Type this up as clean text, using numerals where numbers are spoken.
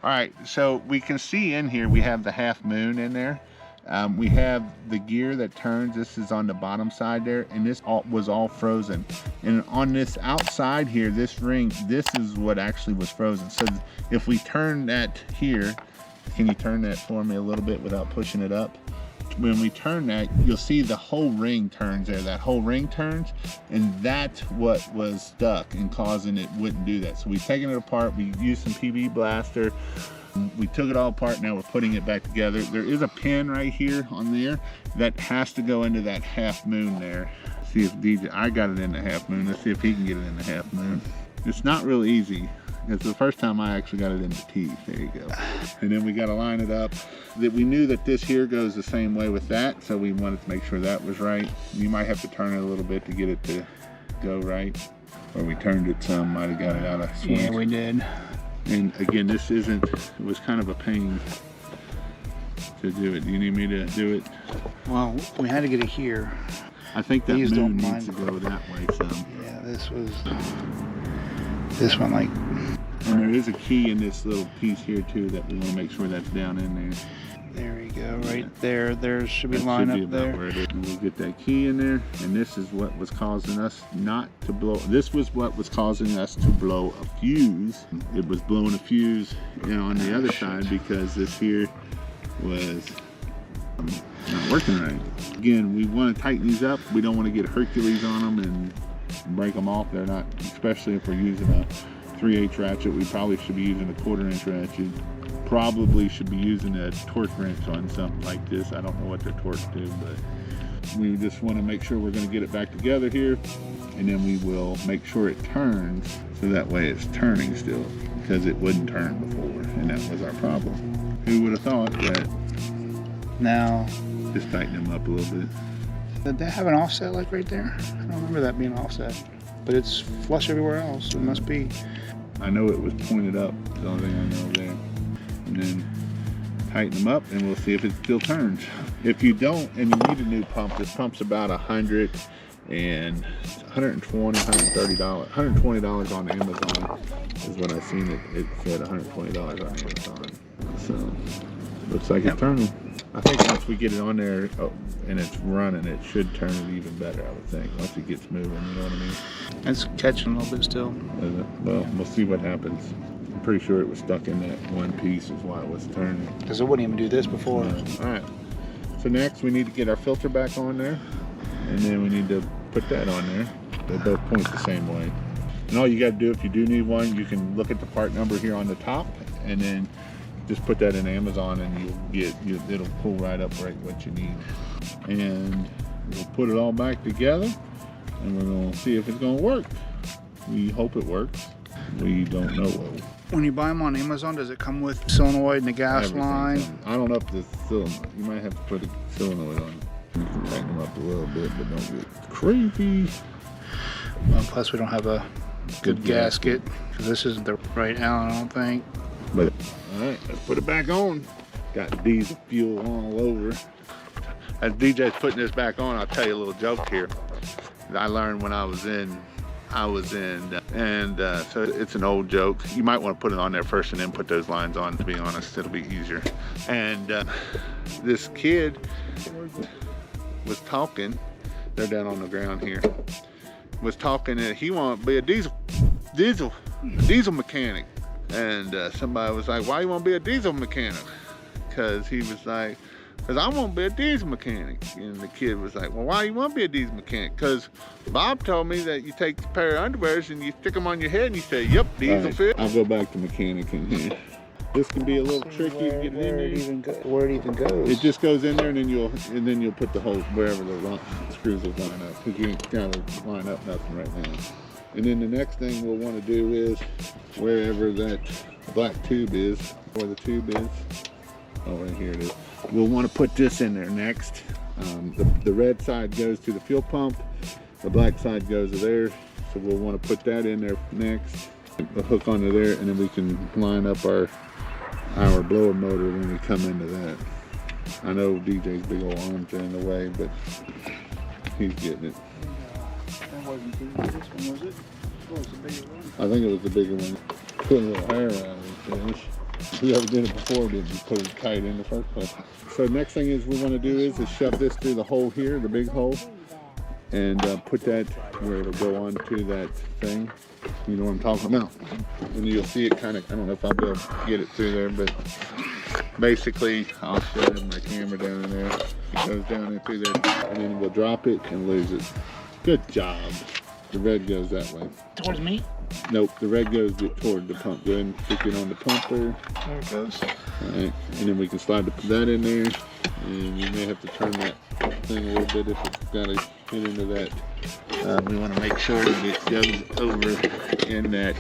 All right, so we can see in here we have the half moon in there. We have the gear that turns. This is on the bottom side there, and this was all frozen. And on this outside here, this ring, this is what actually was frozen. So if we turn that here, can you turn that for me a little bit without pushing it up? When we turn that, you'll see the whole ring turns there. That whole ring turns, and that's what was stuck and causing it wouldn't do that. So we've taken it apart. We used some PV blaster. We took it all apart. Now we're putting it back together. There is a pin right here on there that has to go into that half moon there. See if DJ, I got it in the half moon. Let's see if he can get it in the half moon. It's not real easy. It's the first time I actually got it in the teeth. There you go. And then we got to line it up. That we knew that this here goes the same way with that, so we wanted to make sure that was right. You might have to turn it a little bit to get it to go right. Or we turned it some, might have got it out of swing. Yeah, we did. And again, this isn't, it was kind of a pain to do it. Do you need me to do it? Well, we had to get it here. I think that These moon don't needs to mind. go that way some. Yeah, this one like. And there is a key in this little piece here too that we want to make sure that's down in there. There we go, right there. There should be That line should be up about there. where it is. And we'll get that key in there, and this is what was causing us not to blow. This was what was causing us to blow a fuse. It was blowing a fuse, you know, on the other side because this here was not working right. Again, we want to tighten these up. We don't want to get Hercules on them and break them off. They're not, especially if we're using a 3/8 ratchet. We probably should be using a 1/4" ratchet. Probably should be using a torque wrench on something like this. I don't know what their torques do, but we just want to make sure we're going to get it back together here, and then we will make sure it turns so that way it's turning still, because it wouldn't turn before, and that was our problem. Who would have thought that? Now, Just tighten them up a little bit. did they have an offset like right there? I don't remember that being offset, but it's flush everywhere else. So it must be. I know it was pointed up, the only thing I know there. And then tighten them up and we'll see if it still turns. If you don't and you need a new pump, this pump's about $120, $130 on Amazon is when I seen it. It said $120 on Amazon. So looks like it's turning. I think once we get it on there and it's running, it should turn it even better, I would think, once it gets moving, you know what I mean? It's catching a little bit still. Well, we'll see what happens. I'm pretty sure it was stuck in that one piece is why it was turning. Because it wouldn't even do this before. All right, so next we need to get our filter back on there, and then we need to put that on there. They both point the same way. And all you got to do, if you do need one, you can look at the part number here on the top, and then just put that in Amazon, and it'll pull right up right what you need. And we'll put it all back together, and we're gonna see if it's gonna work. We hope it works. We don't know. When you buy them on Amazon, does it come with solenoid and the gas Everything line? comes. I don't know if the solenoid. You might have to put a solenoid on. You can tighten them up a little bit, but don't get crazy. Well, plus, we don't have a good gasket because this isn't the right Allen, I don't think. But all right, let's put it back on. Got diesel fuel all over. As DJ's putting this back on, I'll tell you a little joke here that I learned when I was in, so it's an old joke. You might want to put it on there first and then put those lines on, to be honest, it'll be easier. And this kid was talking, they're down on the ground here, was talking and he wanted to be a diesel mechanic. And somebody was like, why you want to be a diesel mechanic? Because he was like, because I want to be a diesel mechanic. And the kid was like, well, why you want to be a diesel mechanic? Because Bob told me that you take a pair of underwears and you stick them on your head and you say, yep, diesel fit. I'll go back to mechanic in here. This can be a little tricky to get it in there. Where it even goes. It just goes in there, and then you'll put the holes wherever the screws will line up, because you ain't got to line up nothing right now. And then the next thing we'll want to do is wherever that black tube is, where the tube is. Oh, right here it is. We'll want to put this in there next. The red side goes to the fuel pump. The black side goes to there. So we'll want to put that in there next. The hook onto there, and then we can line up our blower motor when we come into that. I know DJ's big old arms are in the way, but he's getting it. That wasn't this one, was it? What was the bigger one? I think it was the bigger one. Put a little hair around it, finish. Whoever did it before didn't put it tight in the first place. So next thing is we want to do is shove this through the hole here, the big hole, and put that where it'll go onto that thing. You know what I'm talking about? And you'll see it kind of, I don't know if I'll be able to get it through there, but basically I'll show my camera down in there. It goes down in through there, and then we'll drop it and lose it. Good job. The red goes that way. Towards me? Nope, the red goes toward the pump. Go ahead and stick it on the pumper. There it goes. Alright, and then we can slide that in there. And you may have to turn that thing a little bit if it's got to get into that. We want to make sure that it goes over in that